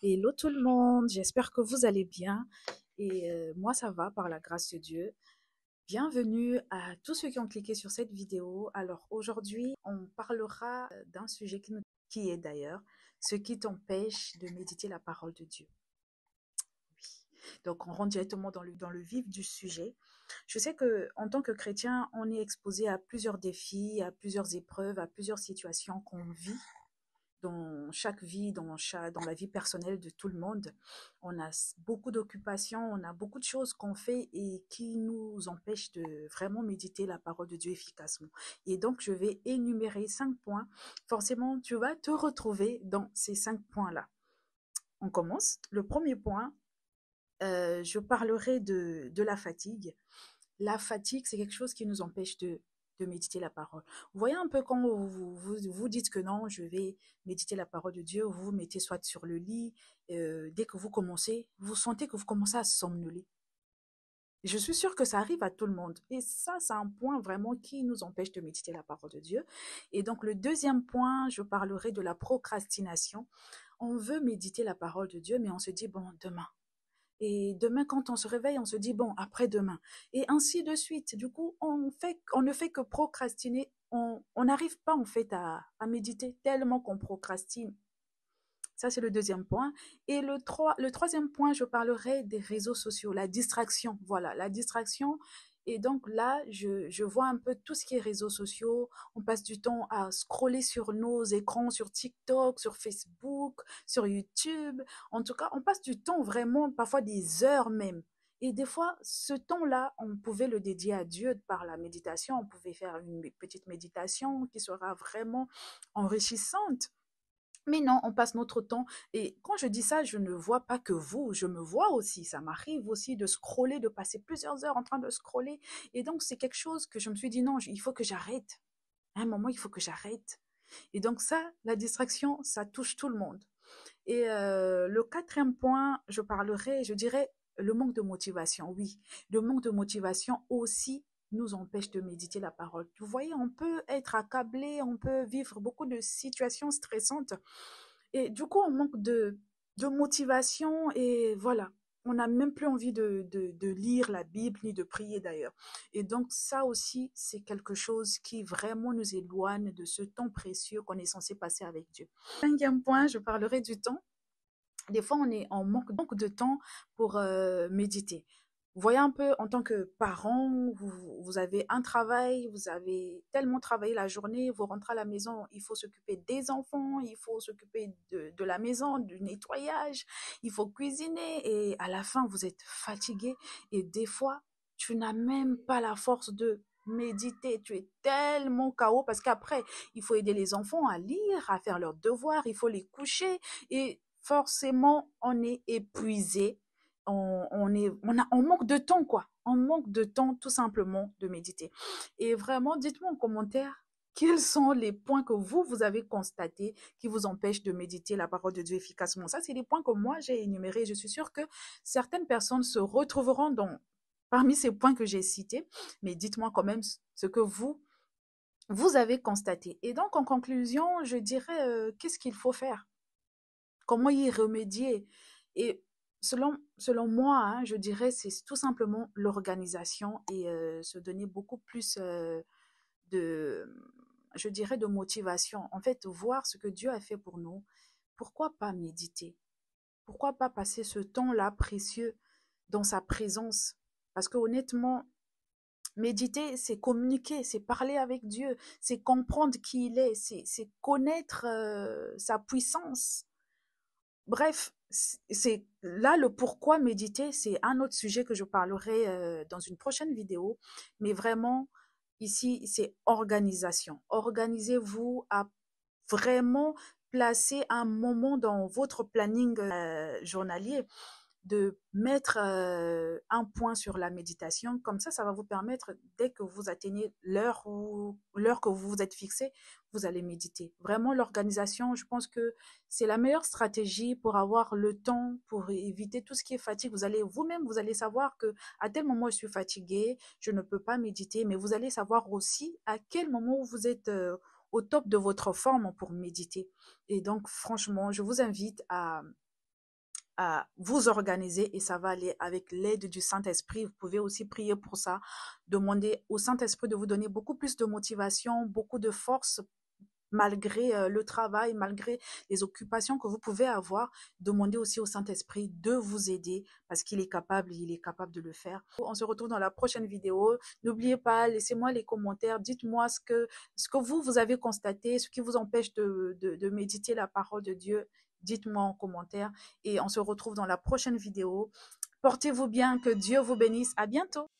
Hello tout le monde, j'espère que vous allez bien et moi ça va par la grâce de Dieu. Bienvenue à tous ceux qui ont cliqué sur cette vidéo. Alors aujourd'hui, on parlera d'un sujet qui est d'ailleurs ce qui t'empêche de méditer la parole de Dieu. Oui. Donc on rentre directement dans le vif du sujet. Je sais que en tant que chrétien, on est exposé à plusieurs défis, à plusieurs épreuves, à plusieurs situations qu'on vit dans chaque vie, dans la vie personnelle de tout le monde. On a beaucoup d'occupations, on a beaucoup de choses qu'on fait et qui nous empêchent de vraiment méditer la parole de Dieu efficacement. Et donc, je vais énumérer 5 points. Forcément, tu vas te retrouver dans ces 5 points-là. On commence. Le premier point, je parlerai de la fatigue. La fatigue, c'est quelque chose qui nous empêche de méditer la parole. Vous voyez un peu quand vous dites que non, je vais méditer la parole de Dieu, vous vous mettez soit sur le lit, dès que vous commencez, vous sentez que vous commencez à somnoler. Je suis sûre que ça arrive à tout le monde. Et ça, c'est un point vraiment qui nous empêche de méditer la parole de Dieu. Et donc, le deuxième point, je parlerai de la procrastination. On veut méditer la parole de Dieu, mais on se dit, bon, demain. Et demain, quand on se réveille, on se dit, bon, après-demain. Et ainsi de suite. Du coup, on ne fait que procrastiner. On n'arrive pas, en fait, à méditer tellement qu'on procrastine. Ça, c'est le deuxième point. Et le troisième point, je parlerai des réseaux sociaux, la distraction. Voilà, la distraction. Et donc là, je vois un peu tout ce qui est réseaux sociaux. On passe du temps à scroller sur nos écrans, sur TikTok, sur Facebook, sur YouTube. En tout cas, on passe du temps vraiment, parfois des heures même. Et des fois, ce temps-là, on pouvait le dédier à Dieu par la méditation. On pouvait faire une petite méditation qui sera vraiment enrichissante. Mais non, on passe notre temps. Et quand je dis ça, je ne vois pas que vous, je me vois aussi. Ça m'arrive aussi de scroller, de passer plusieurs heures en train de scroller. Et donc, c'est quelque chose que je me suis dit, non, il faut que j'arrête. À un moment, il faut que j'arrête. Et donc ça, la distraction, ça touche tout le monde. Et le quatrième point, je parlerai, je dirais, le manque de motivation. Oui, le manque de motivation aussi nous empêche de méditer la parole. Vous voyez, on peut être accablé, on peut vivre beaucoup de situations stressantes et du coup, on manque de motivation et voilà. On n'a même plus envie de lire la Bible ni de prier d'ailleurs. Et donc ça aussi, c'est quelque chose qui vraiment nous éloigne de ce temps précieux qu'on est censé passer avec Dieu. Cinquième point, je parlerai du temps. Des fois, on est en manque de temps pour méditer. Vous voyez un peu, en tant que parent, vous avez un travail, vous avez tellement travaillé la journée, vous rentrez à la maison, il faut s'occuper des enfants, il faut s'occuper de la maison, du nettoyage, il faut cuisiner et à la fin, vous êtes fatigué et des fois, tu n'as même pas la force de méditer, tu es tellement KO parce qu'après, il faut aider les enfants à lire, à faire leurs devoirs, il faut les coucher et forcément, on est épuisé, on manque de temps, quoi. On manque de temps, tout simplement, de méditer. Et vraiment, dites-moi en commentaire quels sont les points que vous avez constatés qui vous empêchent de méditer la parole de Dieu efficacement. Ça, c'est les points que moi, j'ai énumérés. Je suis sûre que certaines personnes se retrouveront parmi ces points que j'ai cités, mais dites-moi quand même ce que vous avez constaté. Et donc, en conclusion, je dirais, qu'est-ce qu'il faut faire? Comment y remédier? Et selon moi, hein, je dirais, c'est tout simplement l'organisation et se donner beaucoup plus de, je dirais, de motivation. En fait, voir ce que Dieu a fait pour nous. Pourquoi pas méditer? Pourquoi pas passer ce temps-là précieux dans sa présence? Parce que honnêtement, méditer, c'est communiquer, c'est parler avec Dieu, c'est comprendre qui il est, c'est connaître sa puissance. Bref, c'est là le pourquoi méditer, c'est un autre sujet que je parlerai dans une prochaine vidéo. Mais vraiment, ici, c'est organisation. Organisez-vous à vraiment placer un moment dans votre planning journalier de mettre un point sur la méditation. Comme ça va vous permettre, dès que vous atteignez l'heure que vous vous êtes fixée, vous allez méditer. Vraiment, l'organisation, je pense que c'est la meilleure stratégie pour avoir le temps, pour éviter tout ce qui est fatigue. Vous allez vous-même, vous allez savoir que à tel moment je suis fatiguée, je ne peux pas méditer, mais vous allez savoir aussi à quel moment vous êtes au top de votre forme pour méditer. Et donc, franchement, je vous invite à vous organiser et ça va aller avec l'aide du Saint-Esprit. Vous pouvez aussi prier pour ça, demander au Saint-Esprit de vous donner beaucoup plus de motivation, beaucoup de force malgré le travail, malgré les occupations que vous pouvez avoir. Demandez aussi au Saint-Esprit de vous aider parce qu'il est capable, il est capable de le faire. On se retrouve dans la prochaine vidéo. N'oubliez pas, laissez-moi les commentaires, dites-moi ce que vous avez constaté, ce qui vous empêche de méditer la parole de Dieu. Dites-moi en commentaire et on se retrouve dans la prochaine vidéo. Portez-vous bien, que Dieu vous bénisse. À bientôt.